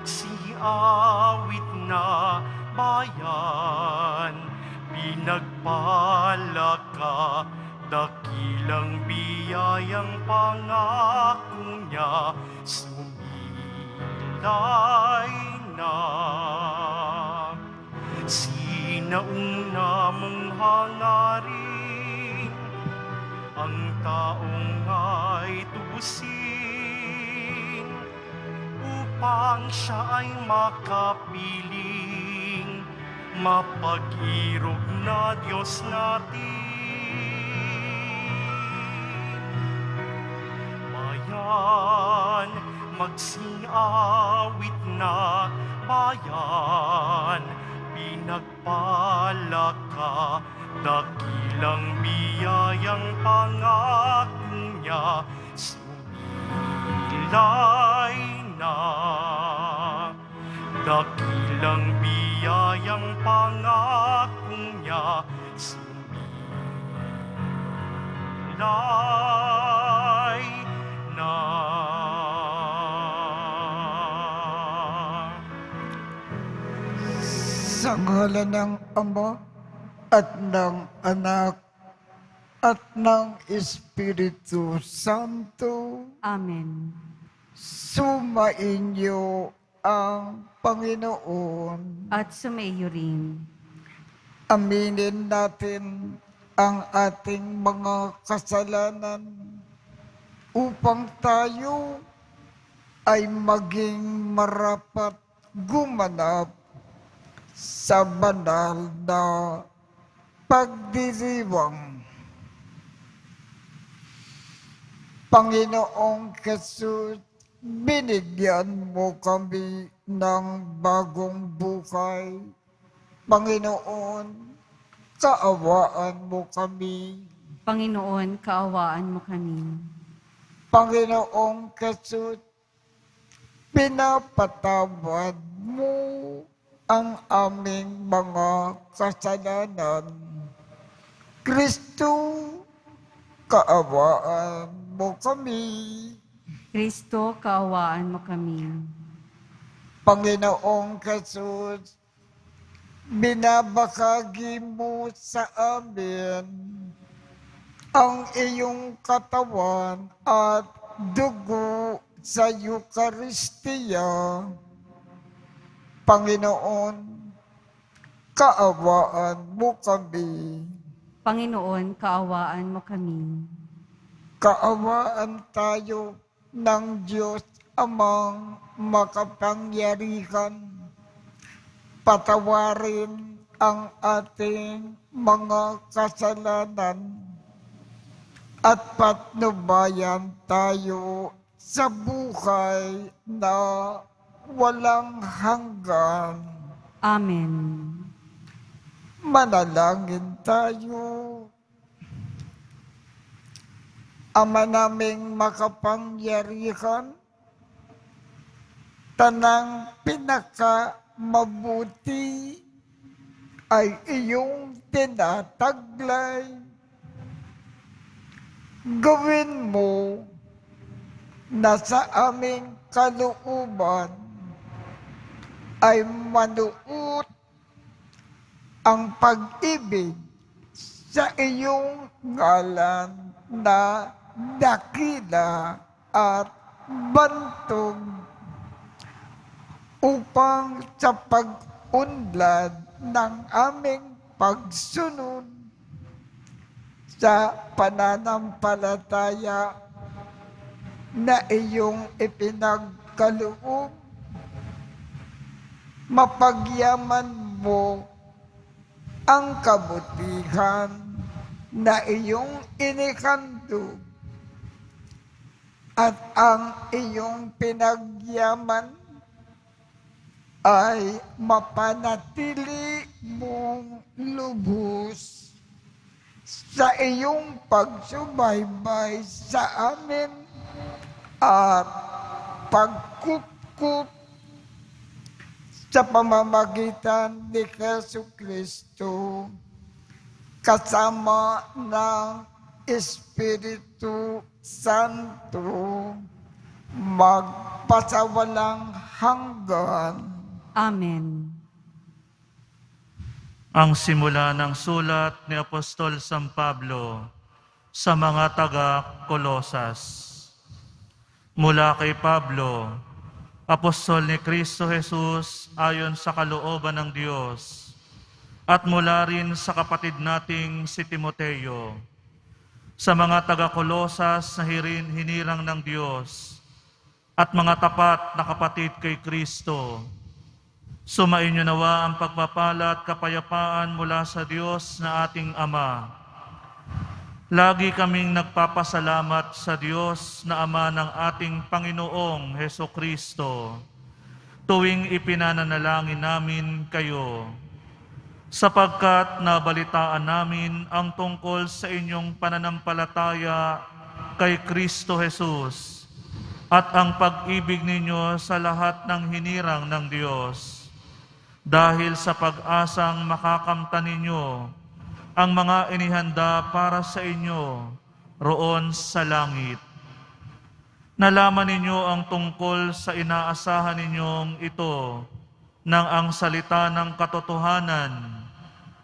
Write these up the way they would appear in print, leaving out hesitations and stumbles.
magsiawit na bayan. Pinagpala ka, dakilang biyayang pangako niya, sumilay na. Sinauna mong hangarin, ang taong ay tubusin, upang siya ay makapiling, mapag-irog na Diyos natin. Bayan, magsiawit na bayan, pinagpala ka, dakilang biyayang pangako niya, sumilay na. Dakilang biyayang pangako niya, sumilay na. Sa ngalan ng Ama at ng Anak at ng Espiritu Santo, Amen. sumainyo ang Panginoon. At sumaiyo rin. Aminin natin ang ating mga kasalanan upang tayo ay maging marapat gumanap sa banal na pagdiriwang. Panginoong Jesus, binigyan mo kami ng bagong buhay. Panginoon, kaawaan mo kami. Panginoon, kaawaan mo kami. Panginoong Jesus, pinapatawad mo ang aming mga kasalanan. Kristo, kaawaan mo kami. Kristo, kaawaan mo kami. Panginoong Jesus, binabahagi mo sa amin ang iyong katawan at dugo sa Eucharistia. Panginoon, kaawaan mo kami. Panginoon, kaawaan mo kami. Kaawaan tayo ng Diyos Amang makapangyarihan. Patawarin ang ating mga kasalanan at patnubayan tayo sa buhay na walang hanggan. Amen. Manalangin tayo. Ama naming makapangyarihan, tanang pinakamabuti ay iyong tinataglay. Gawin mo na sa aming kalooban ay manuot ang pag-ibig sa iyong ngalan na dakila at bantog, upang sa pag-unlad ng aming pagsunod sa pananampalataya na iyong ipinagkaloob, mapagyaman mo ang kabutihan na iyong inihandog at ang iyong pinagyaman ay mapanatili mong lubos sa iyong pagsubaybay sa amin at pagkukup sa pamamagitan ni Jesucristo kasama ng Espiritu Santo, magpasawalang hanggan. Amen. Ang simula ng sulat ni Apostol San Pablo sa mga taga-Kolosas. Mula kay Pablo, Apostol ni Kristo Jesus ayon sa kalooban ng Diyos, at mula rin sa kapatid nating si Timoteo, sa mga taga-Kolosas na hinirang ng Diyos, at mga tapat na kapatid kay Kristo. Sumainyo nawa ang pagpapala at kapayapaan mula sa Diyos na ating Ama. Lagi kaming nagpapasalamat sa Diyos na Ama ng ating Panginoong Heso Kristo tuwing ipinananalangin namin kayo, sapagkat nabalitaan namin ang tungkol sa inyong pananampalataya kay Kristo Jesus at ang pag-ibig ninyo sa lahat ng hinirang ng Diyos, dahil sa pag-asang makakamtan ninyo ang mga inihanda para sa inyo roon sa langit. Nalaman ninyo ang tungkol sa inaasahan ninyong ito nang ang salita ng katotohanan,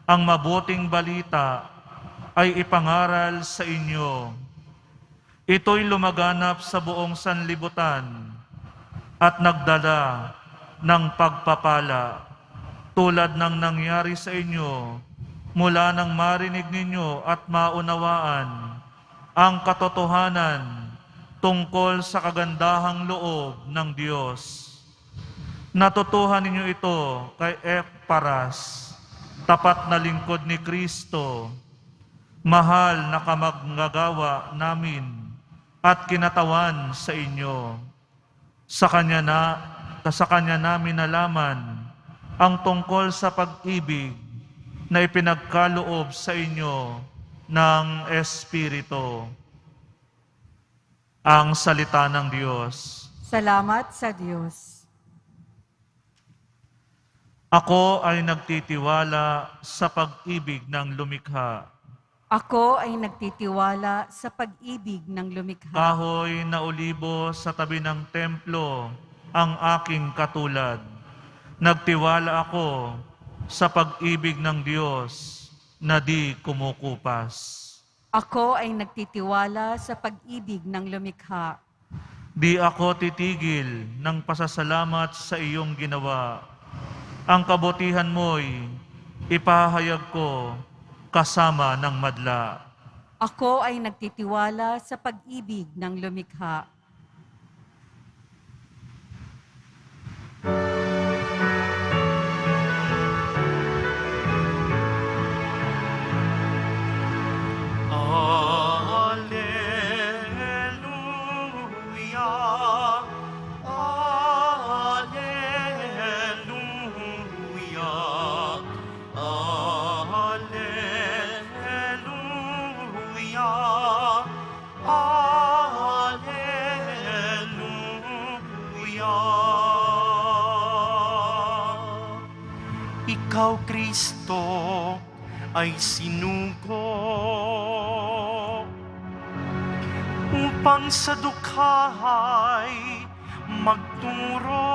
ang mabuting balita, ay ipangaral sa inyo. Ito'y lumaganap sa buong sanlibutan at nagdala ng pagpapala, tulad ng nangyari sa inyo mula nang marinig ninyo at maunawaan ang katotohanan tungkol sa kagandahang loob ng Diyos. Natutuhan ninyo ito kay Eparas, tapat na lingkod ni Kristo, mahal na kamanggagawa namin at kinatawan sa inyo. Sa Kanya namin nalaman ang tungkol sa pag-ibig na ipinagkaloob sa inyo ng Espiritu. Ang salita ng Diyos. Salamat sa Diyos. Ako ay nagtitiwala sa pag-ibig ng lumikha. Ako ay nagtitiwala sa pag-ibig ng lumikha. Kahoy na olibo sa tabi ng templo ang aking katulad. Nagtiwala ako sa pag-ibig ng Diyos na di kumukupas. Ako ay nagtitiwala sa pag-ibig ng lumikha. Di ako titigil ng pasasalamat sa iyong ginawa. Ang kabutihan mo'y ipahayag ko kasama ng madla. Ako ay nagtitiwala sa pag-ibig ng lumikha. Alleluia, Alleluia, Alleluia, Alleluia. Ikaw, Kristo, ay sinugo upang sa dukhay magturo,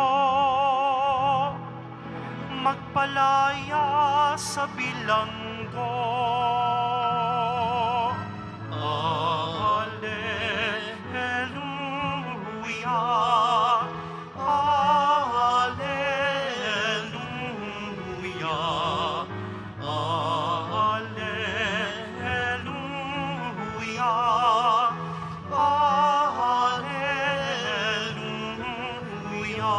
magpalaya sa bilanggo. Alleluia, Alleluia, Alleluia,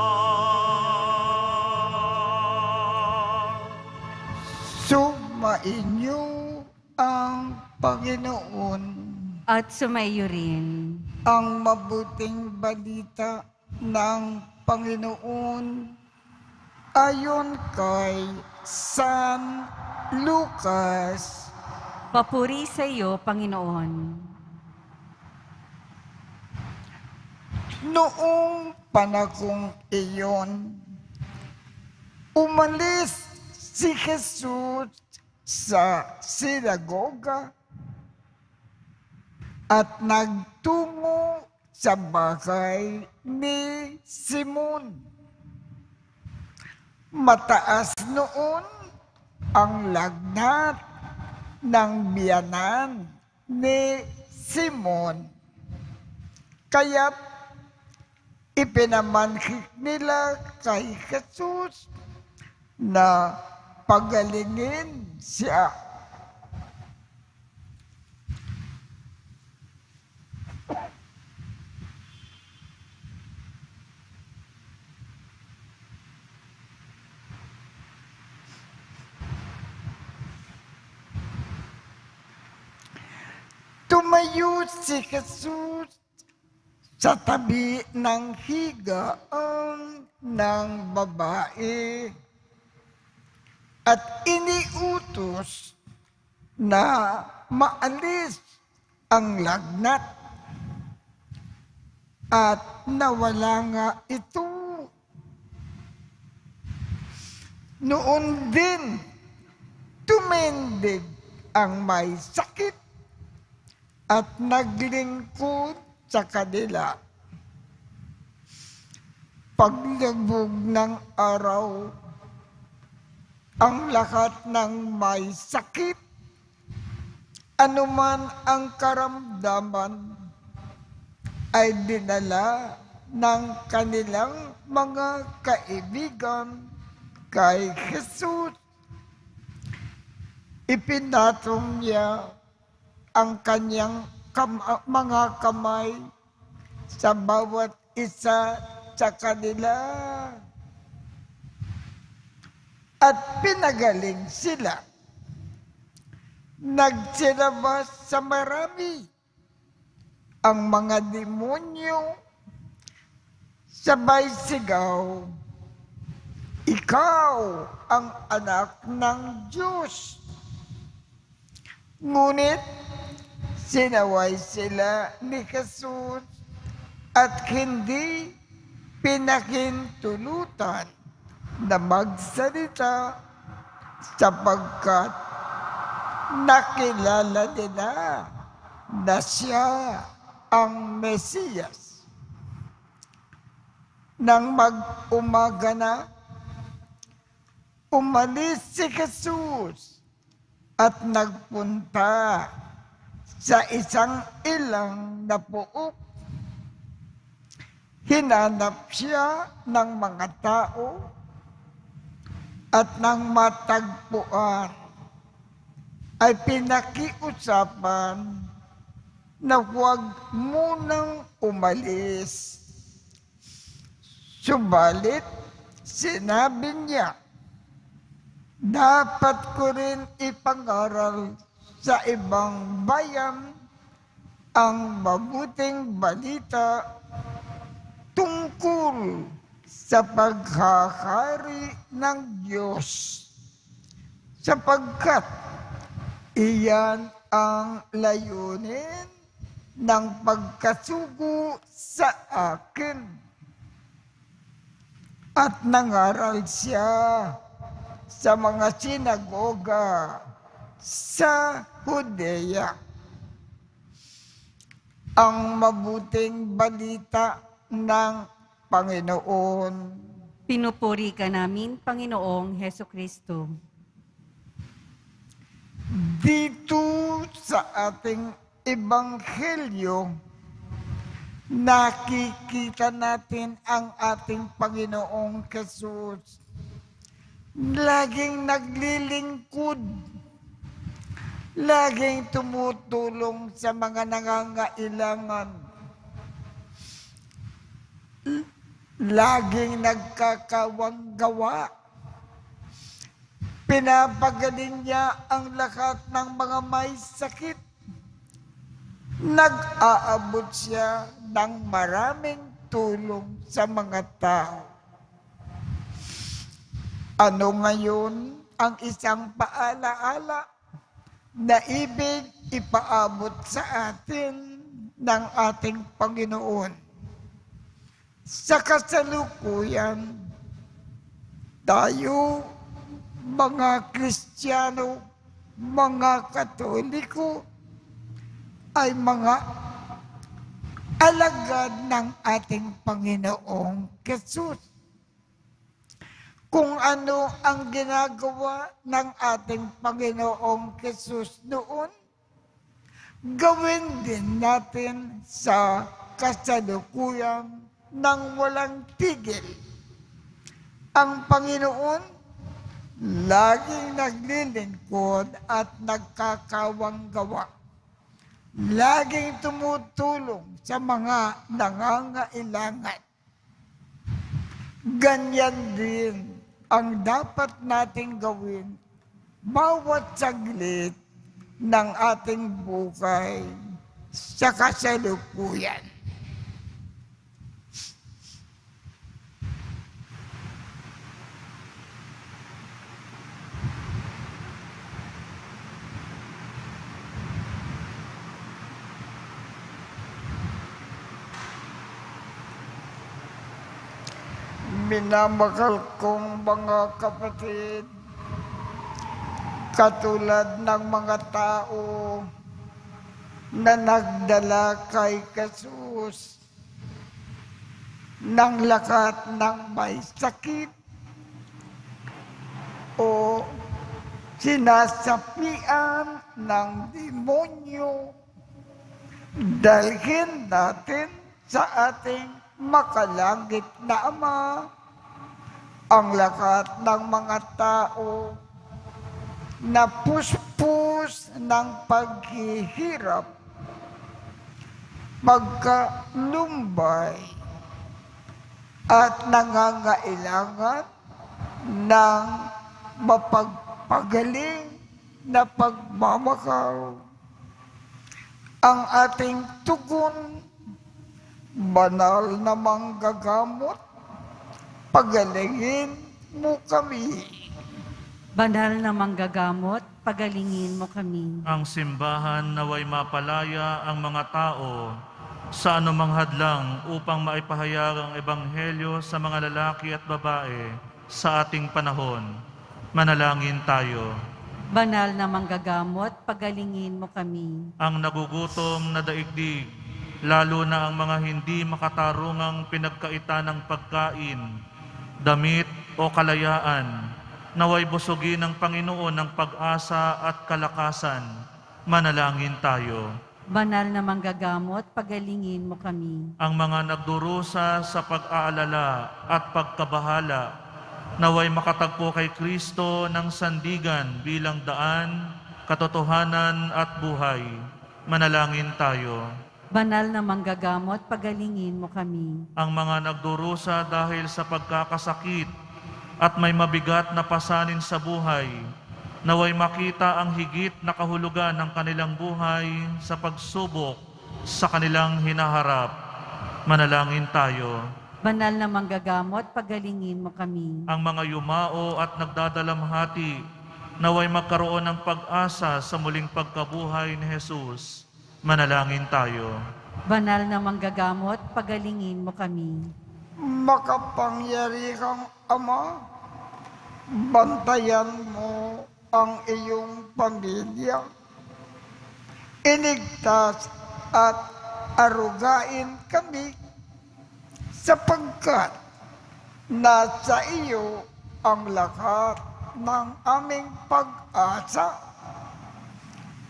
Sumainyo ang Panginoon. At sumaiyo rin. Ang mabuting balita ng Panginoon ayon kay San Lucas. Papuri sa iyo, Panginoon. Noong panahong iyon, umalis si Jesus sa sinagoga at nagtungo sa bahay ni Simon. Mataas noon ang lagnat ng biyanan ni Simon. Kaya't ipinamanhik nila kay Jesus na pagalingin siya. Tumayo si Jesus sa tabi ng higaan ng babae at iniutos na maalis ang lagnat at nawala nga ito. Noon din tumindig ang may sakit at naglingkod sa kanila. Paglubog ng araw, ang lahat ng may sakit, anuman ang karamdaman, ay dinala ng kanilang mga kaibigan kay Jesus. Ipinatong niya ang kanyang mga kamay sa bawat isa sa kanila at pinagaling sila. Nagsilabas sa marami ang mga demonyo, sabay sigaw, "Ikaw ang anak ng Diyos." Ngunit sinaway sila ni Jesus at hindi pinakintulutan na magsalita sapagkat nakilala nila na siya ang Mesiyas. Nang mag-umaga na, umalis si Jesus at nagpunta sa isang ilang na puok. Hinanap siya ng mga tao at nang matagpuan ay pinakiusapan na huwag munang umalis. Subalit, sinabi niya, dapat ko rin ipangaral sa ibang bayan ang mabuting balita tungkol sa paghahari ng Diyos, sapagkat iyan ang layunin ng pagkasugo sa akin. At nangaral siya sa mga sinagoga sa Judea. Ang mabuting balita ng Panginoon. Pinupuri ka namin, Panginoong Hesukristo. Dito sa ating ebanghelyo, nakikita natin ang ating Panginoong Jesus. Laging naglilingkod, laging tumutulong sa mga nangangailangan, laging nagkakawang gawa. Pinapagaling niya ang lahat ng mga may sakit. Nag-aabot siya ng maraming tulong sa mga tao. Ano ngayon ang isang paalaala na ibig ipaabot sa atin ng ating Panginoon? Sa kasalukuyan, tayo, mga Kristiyano, mga Katoliko, ay mga alagad ng ating Panginoong Hesus. Kung ano ang ginagawa ng ating Panginoong Hesus noon, gawin din natin sa kasalukuyan ng walang tigil. Ang Panginoon, laging naglilingkod at nagkakawang gawa. Laging tumutulong sa mga nangangailangan. Ganyan din ang dapat nating gawin bawat saglit ng ating buhay sa kasalukuyan. Minamahal kong mga kapatid, katulad ng mga tao na nagdala kay Jesus ng lakat ng may sakit o sinasapian ng demonyo, dalhin natin sa ating makalangit na Ama ang lakat ng mga tao na puspos ng paghihirap, pagkalumbay at nangangailangan ng mapagpagaling na pagmamakaw. Ang ating tugon, banal na manggagamot, pagalingin mo kami. Banal na manggagamot, pagalingin mo kami. Ang simbahan naway mapalaya ang mga tao sa anumang hadlang upang maipahayag ang ebanghelyo sa mga lalaki at babae sa ating panahon. Manalangin tayo. Banal na manggagamot, pagalingin mo kami. Ang nagugutom na daigdig, lalo na ang mga hindi makatarungang pinagkaita ng pagkain, damit o kalayaan, naway busugin ng Panginoon ng pag-asa at kalakasan. Manalangin tayo. Banal na manggagamot, pagalingin mo kami. Ang mga nagdurusa sa pag-aalala at pagkabahala, naway makatagpo kay Kristo ng sandigan bilang daan, katotohanan at buhay. Manalangin tayo. Banal na manggagamot, pagalingin mo kami. Ang mga nagdurusa dahil sa pagkakasakit at may mabigat na pasanin sa buhay, naway makita ang higit na kahulugan ng kanilang buhay sa pagsubok sa kanilang hinaharap. Manalangin tayo. Banal na manggagamot, pagalingin mo kami. Ang mga yumao at nagdadalamhati, naway magkaroon ng pag-asa sa muling pagkabuhay ni Jesus. Manalangin tayo. Banal na manggagamot, pagalingin mo kami. Makapangyarihang Ama, bantayan mo ang iyong pamilya. Iligtas at arugain kami sapagkat nasa iyo ang lahat ng aming pag-asa.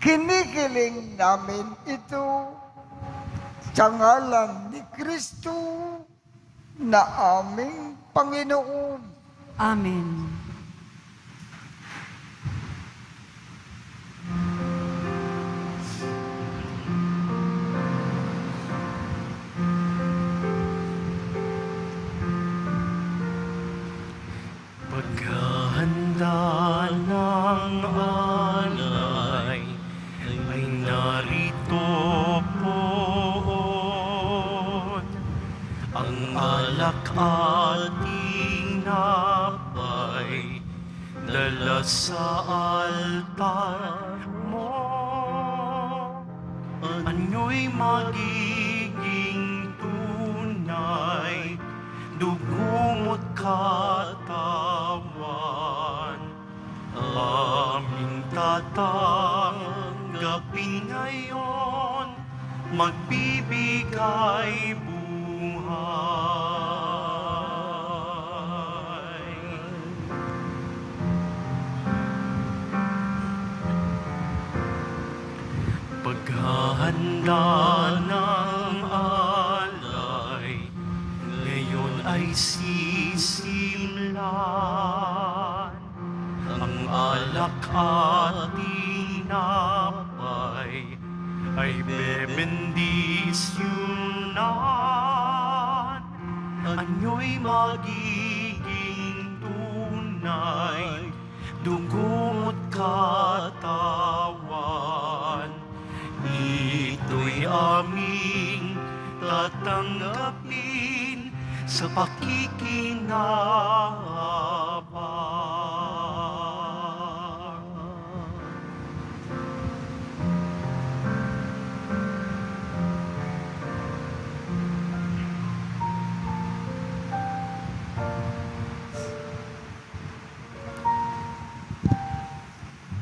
Kinikiling namin ito sa ngalan ni Kristo na aming Panginoon. Amen. Paghahanda ng alay ay narito po. Ang alak ating napay dala sa altar mo. Ano'y magiging tunay, dugo mo't katawan, aming tatanggapin ngayon magbibigay buhay. Paghahanda ng alay, ngayon ay sisimlan. Ang alak at tinapay ay bebendisyonan. Anyo'y magiging tunay, dugo at katawan. Ito'y aming tatanggapin sa pakikinabang.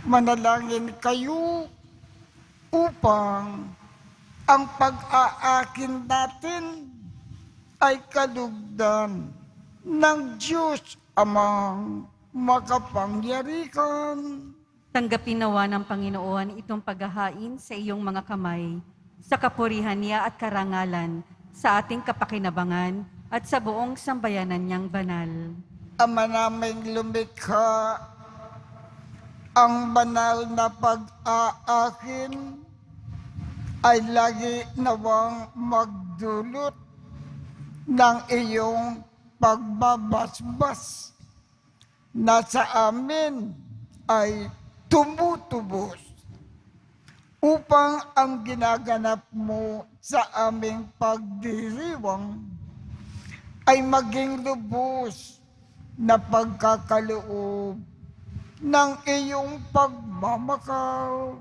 Manalangin kayo upang ang pag-aakin natin ay kalugdan ng Diyos Amang makapangyarihan. Tanggapin nawa ng Panginoon itong paghahain sa iyong mga kamay, sa kapurihan niya at karangalan, sa ating kapakinabangan at sa buong sambayanan niyang banal. Ama naming lumikha, ang banal na pag-aakin ay lagi nawang magdulot ng iyong pagbabasbas na sa amin ay tumutubos upang ang ginaganap mo sa aming pagdiriwang ay maging lubos na pagkakaloob ng iyong pagmamakaawa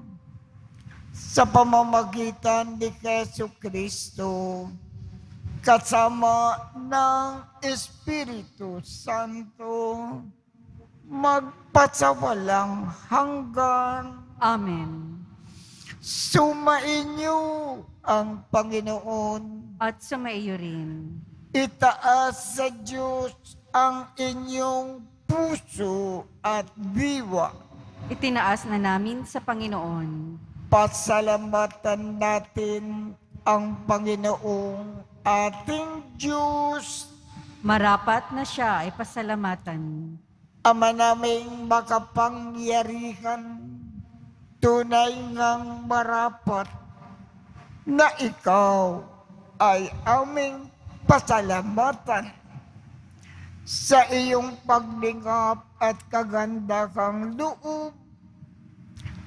sa pamamagitan ni Jesucristo kasama ng Espiritu Santo magpasawalang hanggan. Amen. Sumainyo ang Panginoon. At sumaiyo rin. Itaas sa Diyos ang inyong puso at diwa. Itinaas na namin sa Panginoon. Pasalamatan natin ang Panginoong ating Diyos. Marapat na siya ay pasalamatan. Ama naming makapangyarihan, tunay ngang marapat na ikaw ay aming pasalamatan sa iyong paglingap at kagandahang loob.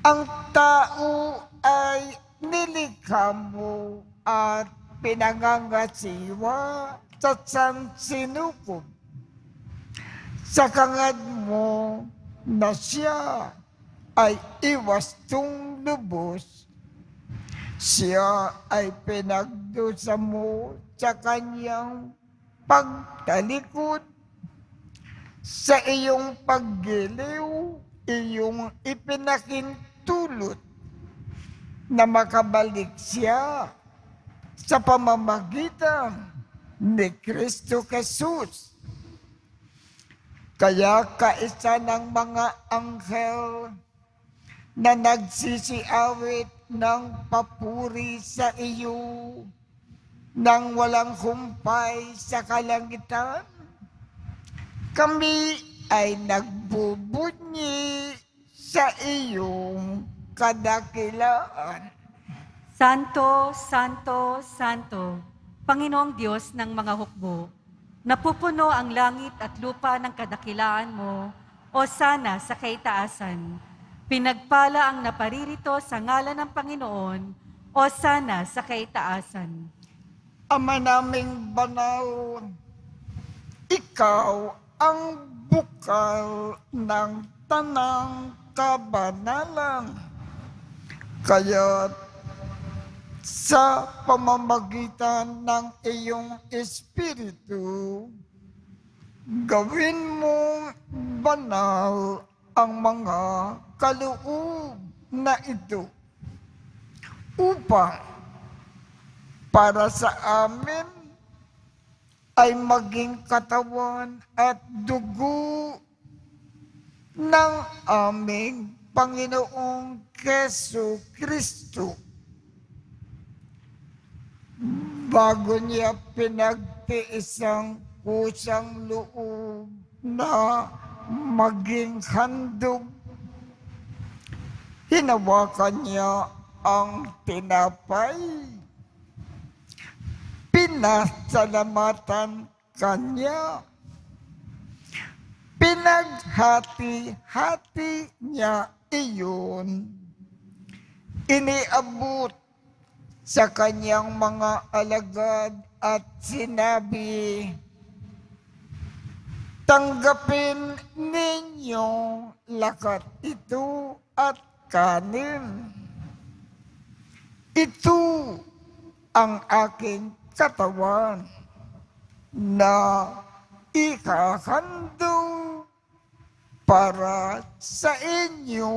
Ang tao ay nilikha mo at pinangangasiwa sa sansinukob. Sa kangad mo na siya ay iwastong lubos, siya ay pinagdusa mo sa kanyang pagtalikod. Sa iyong paggiliw, iyong ipinakintulot na makabalik siya sa pamamagitan ni Kristo Jesus. Kaya kaisa ng mga anghel na nagsisiawit ng papuri sa iyo nang walang humpay sa kalangitan, kami ay nagbubunyi sa iyong kadakilaan. Santo, Santo, Santo, Panginoong Diyos ng mga hukbo, napupuno ang langit at lupa ng kadakilaan mo, o sana sa kaitaasan. Pinagpala ang naparirito sa ngalan ng Panginoon, o sana sa kaitaasan. Ama naming banal, ikaw ang bukal ng tanang kabanalan. Kaya sa pamamagitan ng iyong Espiritu, gawin mong banal ang mga kaloob na ito upang para sa amin ay maging katawan at dugo ng aming Panginoong Keso Kristo. Bago niya pinagtiis ang kusang loob na maging handog, hinawakan niya ang tinapay. Pinasalamatan kanya. Pinaghati-hati niya iyon. Iniabot sa kanyang mga alagad at sinabi, "Tanggapin ninyong lakat ito at kanin. Ito ang aking katawan na ikakando para sa inyo."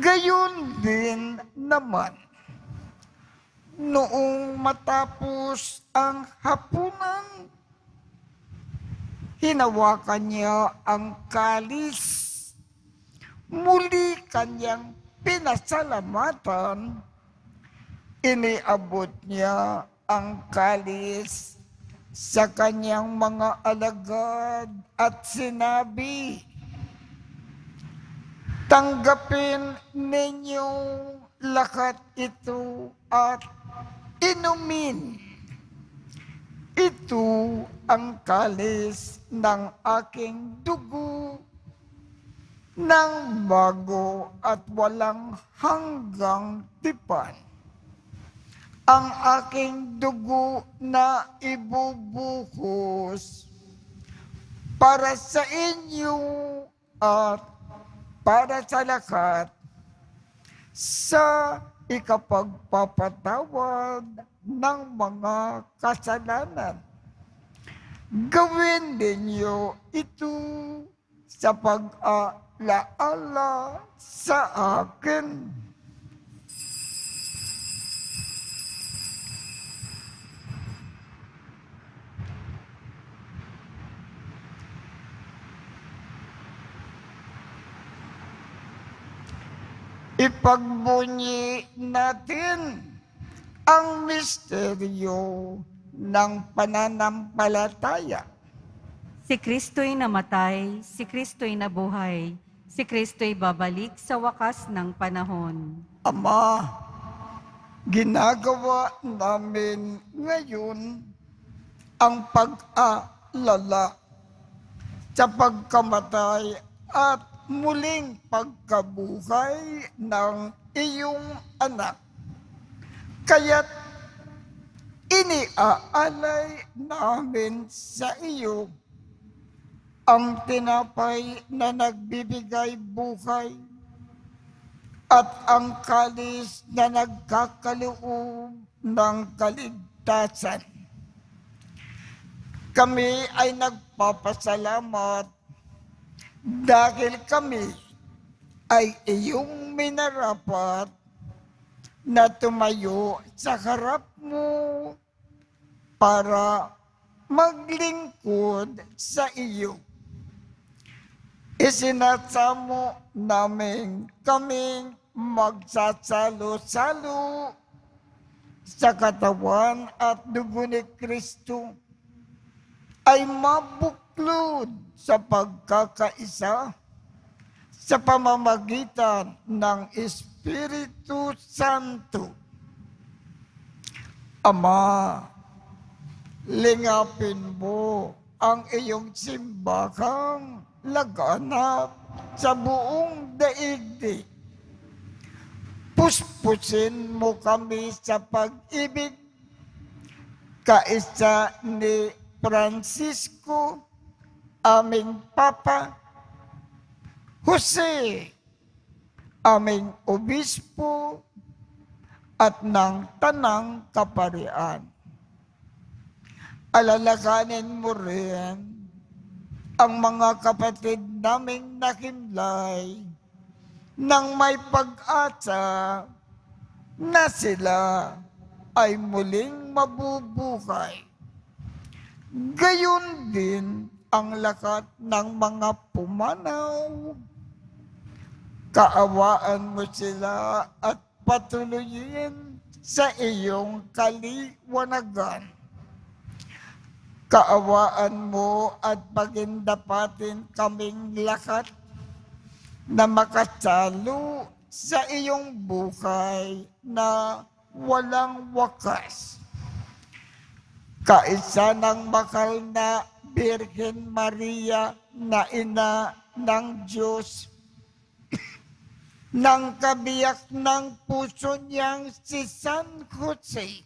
Gayon din naman, noong matapos ang hapunan, hinawakan niya ang kalis. Muli kanyang pinasalamatan. Iniabot niya ang kalis sa kanyang mga alagad at sinabi, "Tanggapin ninyong lakat ito at inumin. Ito ang kalis ng aking dugo ng bago at walang hanggang tipan. Ang aking dugo na ibubuhos para sa inyo at para sa lahat sa ikapagpapatawad ng mga kasalanan. Gawin ninyo ito sa pag-alaala sa akin." Ipagbunyi natin ang misteryo ng pananampalataya. Si Kristo'y namatay, si Kristo'y nabuhay, si Kristo'y babalik sa wakas ng panahon. Ama, ginagawa namin ngayon ang pag-alala sa pagkamatay at muling pagkabuhay ng iyong anak. Kaya't iniaalay namin sa iyo ang tinapay na nagbibigay buhay at ang kalis na nagkakaloob ng kaligtasan. Kami ay nagpapasalamat dahil kami ay iyong minarapat na tumayo sa harap mo para maglingkod sa iyo. Isinasamo namin kaming magsasalo-salo sa katawan at dugo ni Kristo ay mabuklod sa pagkakaisa sa pamamagitan ng Espiritu Santo. Ama, lingapin mo ang iyong simbahang laganap sa buong daigdig. Puspusin mo kami sa pag-ibig kaisa ni Francisco, aming Papa, Jose, aming Obispo, at ng Tanang Kaparian. Alalakanin mo rin ang mga kapatid naming nakimlay nang may pag-asa na sila ay muling mabubuhay. Gayon din ang lakat ng mga pumanaw. Kaawaan mo sila at patuloyin sa iyong kaliwanagan. Kaawaan mo at pagindapatin kaming lakat na makasalo sa iyong buhay na walang wakas. Kaisa ng makal na Birhen Maria na ina ng Diyos, ng kabiyak ng puso niyang si San Jose,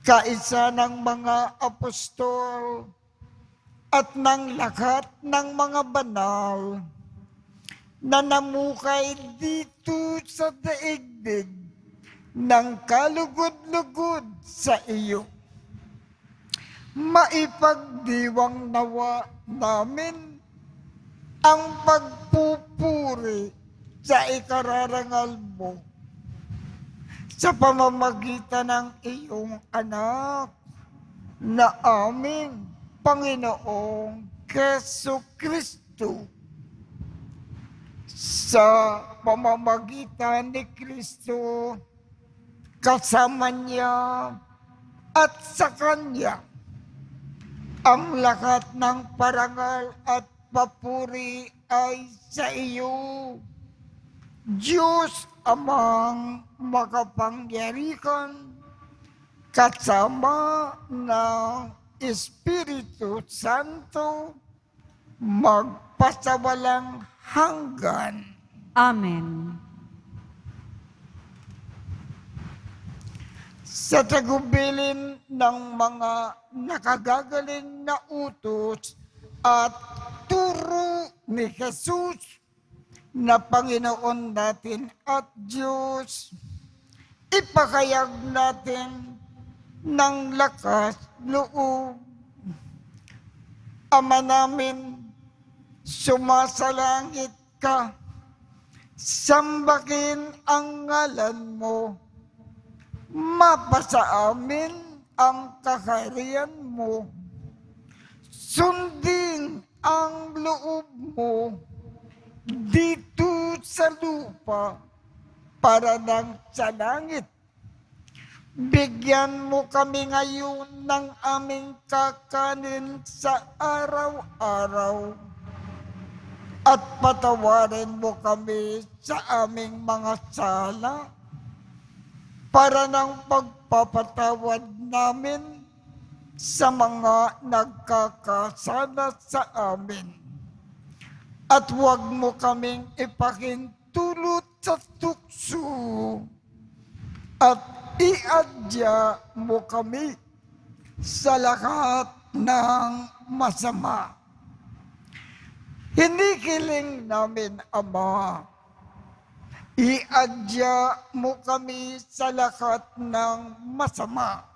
kaisa ng mga apostol at ng lahat ng mga banal na namukay dito sa daigdig ng kalugod-lugod sa iyo. Maipagdiwang nawa namin ang pagpupuri sa ikararangal mo sa pamamagitan ng iyong anak na aming Panginoong Jesucristo. Sa pamamagitan ni Kristo, kasama niya at sa Kanya, ang lahat ng parangal at papuri ay sa iyo, Diyos Amang makapangyarihan, kasama ng Espiritu Santo, magpasawalang hanggan. Amen. Sa tagubilin ng mga nakagagaling na utos at turo ni Jesus na Panginoon natin at Diyos, ipakayag natin ng lakas loob. Ama namin, sumasalangit ka, sambahin ang ngalan mo, mapasa amin ang kaharian mo, sundin ang loob mo dito sa lupa para nang sa langit. Bigyan mo kami ngayon ng aming kakanin sa araw-araw at patawarin mo kami sa aming mga sala para ng pagpapatawad namin sa mga nagkakasala sa amin. At huwag mo kaming ipahintulot sa tukso at iadya mo kami sa lahat ng masama. Hinihiling namin, Ama, iadya mo kami sa lahat ng masama.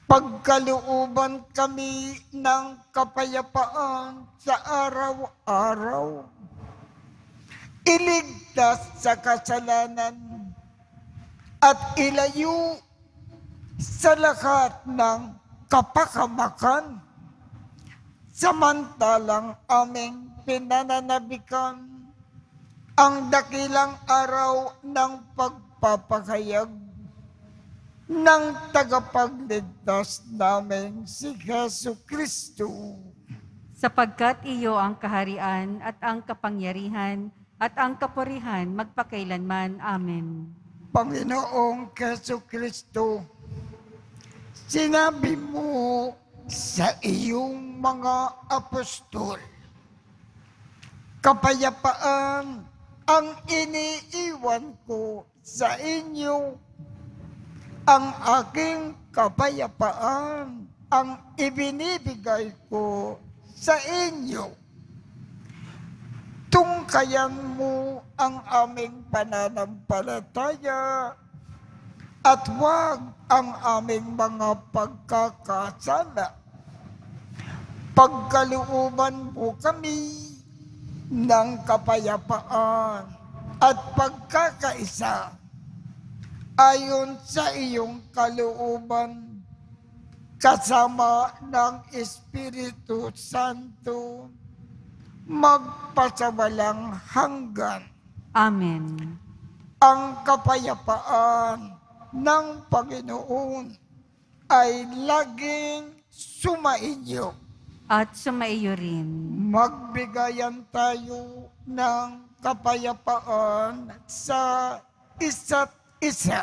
Pagkalooban kami ng kapayapaan sa araw-araw. Iligtas sa kasalanan at ilayo sa lahat ng kapakamakan. Samantalang aming pinananabikan ang dakilang araw ng pagpapahayag ng tagapagligtas namin si Jesucristo. Sapagkat iyo ang kaharian at ang kapangyarihan at ang kapurihan magpakailanman. Amen. Panginoong Jesucristo, sinabi mo sa iyong mga apostol, kapayapaan ang iniiwan ko sa inyo, ang aking kapayapaan ang ibinibigay ko sa inyo. Tungkayan mo ang aming pananampalataya at huwag ang aming mga pagkakasala. Pagkalooban mo kami ng kapayapaan at pagkakaisa ayon sa iyong kalooban, kasama ng Espiritu Santo, magpasawalang hanggan. Amen. Ang kapayapaan ng Panginoon ay laging sumainyo. At sumaiyo rin. Magbigayan tayo ng kapayapaan sa isa't isa.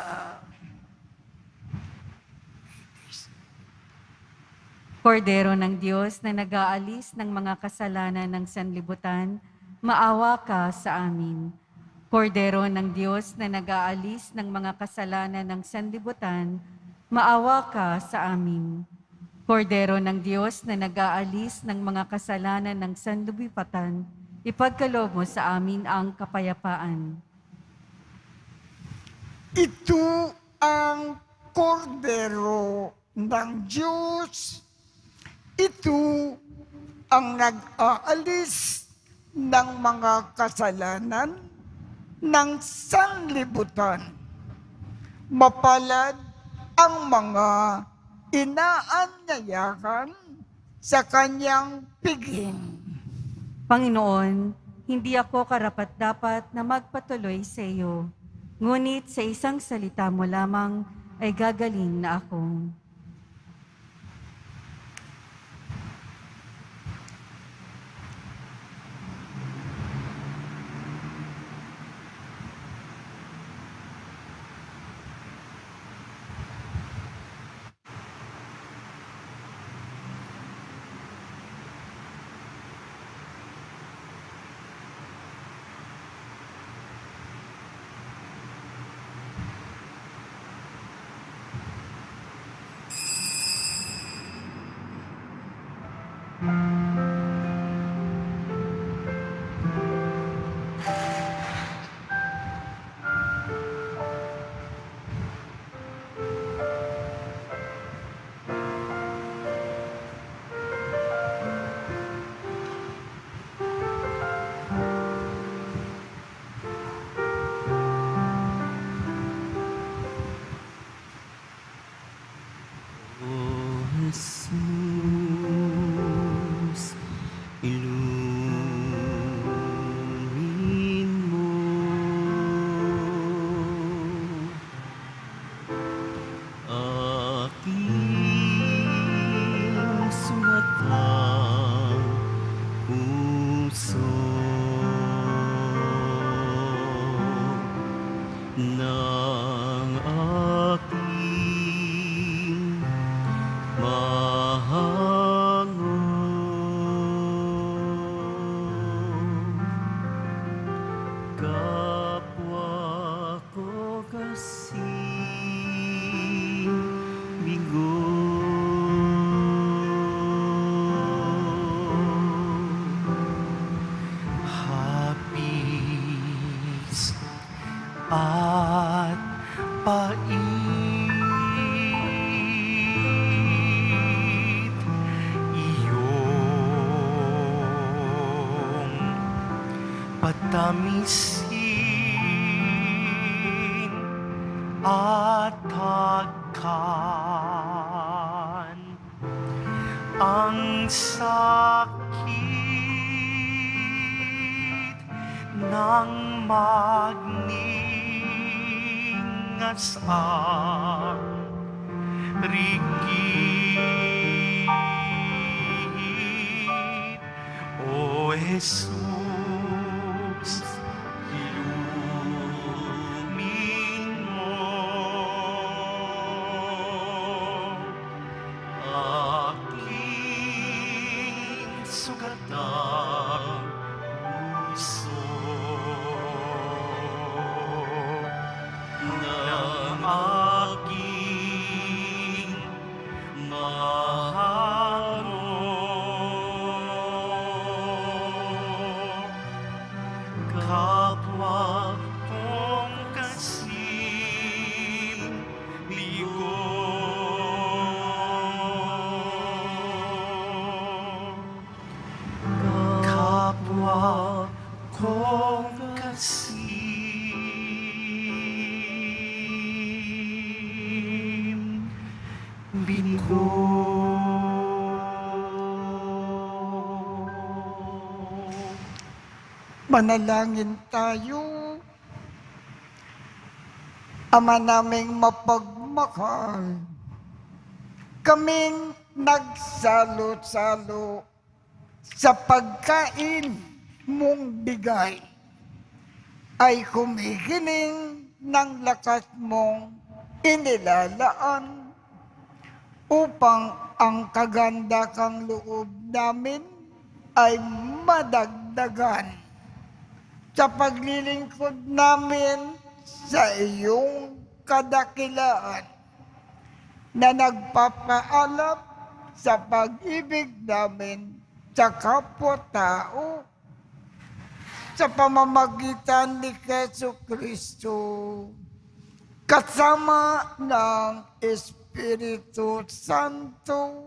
Kordero ng Diyos na nag-aalis ng mga kasalanan ng sanlibutan, maawa ka sa amin. Kordero ng Diyos na nag-aalis ng mga kasalanan ng sanlibutan, maawa ka sa amin. Kordero ng Diyos na nag-aalis ng mga kasalanan ng sanlibutan, ipagkaloob mo sa amin ang kapayapaan. Ito ang kordero ng Diyos. Ito ang nag-aalis ng mga kasalanan ng sanlibutan. Mapalad ang mga inaanyayahan sa kanyang piging. Panginoon, hindi ako karapat-dapat na magpatuloy sa iyo, ngunit sa isang salita mo lamang ay gagaling na ako. Jesus, ilumin mo aking sumatang puso ng aking mahango. Kapwa ko kasing bigo. Hapis at pait, iyong patamisin at takkan ang sakit ng magningas ang rigid. O Jesus, ilumin mo aking sugatang puso ng aking mahango. Kapwa kong kasing Manalangin tayo. Ama naming mapagmahal, kaming nagsalo-salo sa pagkain mong bigay ay humihiling ng lakas mong inilalaan upang ang kaganda kang loob namin ay madagdagan sa paglilingkod namin sa iyong kadakilaan na nagpapaalap sa pag-ibig namin sa kapwa-tao sa pamamagitan ni Jesucristo kasama ng Espiritu Santo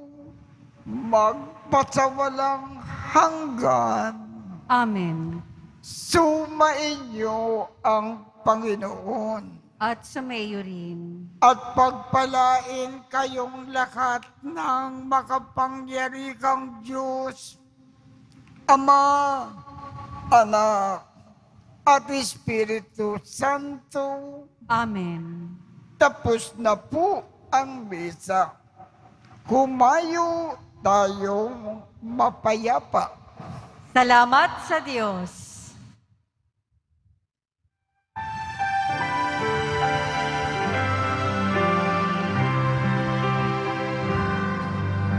magpasawalang hanggan. Amen. Sumainyo ang Panginoon At sumayo rin. at pagpalain kayong lahat ng makapangyarihang Diyos, Ama, Anak, at Espiritu Santo. Amen. Tapos na po ang misa. Humayo tayong mapayapa. Salamat sa Diyos.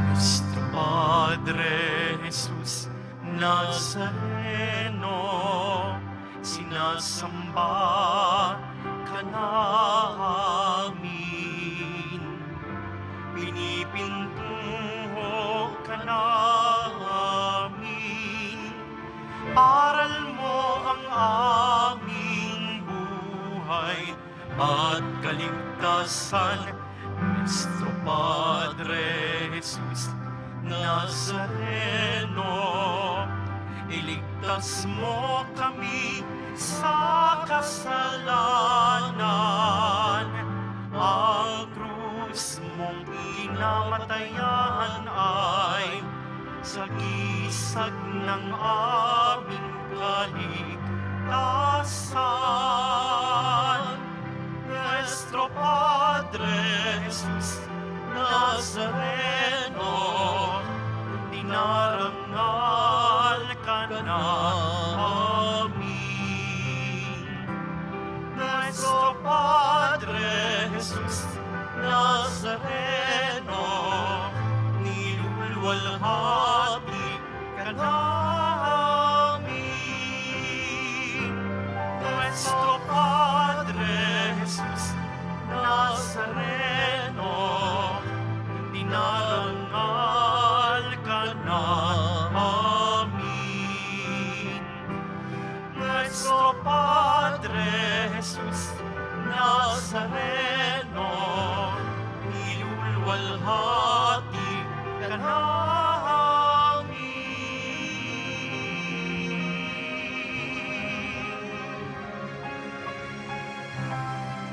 Nuestro Padre Jesus Nazareno, sinasamba ka namin, pinipintuho ka namin, aral mo ang aming buhay at kaligtasan. Nuestro Padre Jesus Nazareno, iligtas mo kami sa kasalanan. Ang krus mong pinamatayan ay sagisag ng aming kaligtasan. Nuestro Padre Jesus Nazareno, dinarangal ka namin. Nuestro Padre Jesus Nazareno, nilulwalhati ka namin. Nuestro Padre Jesus Nazareno, dinarangal ka namin. Nuestro Padre Jesus Nazareno, nilulwalhati ka namin.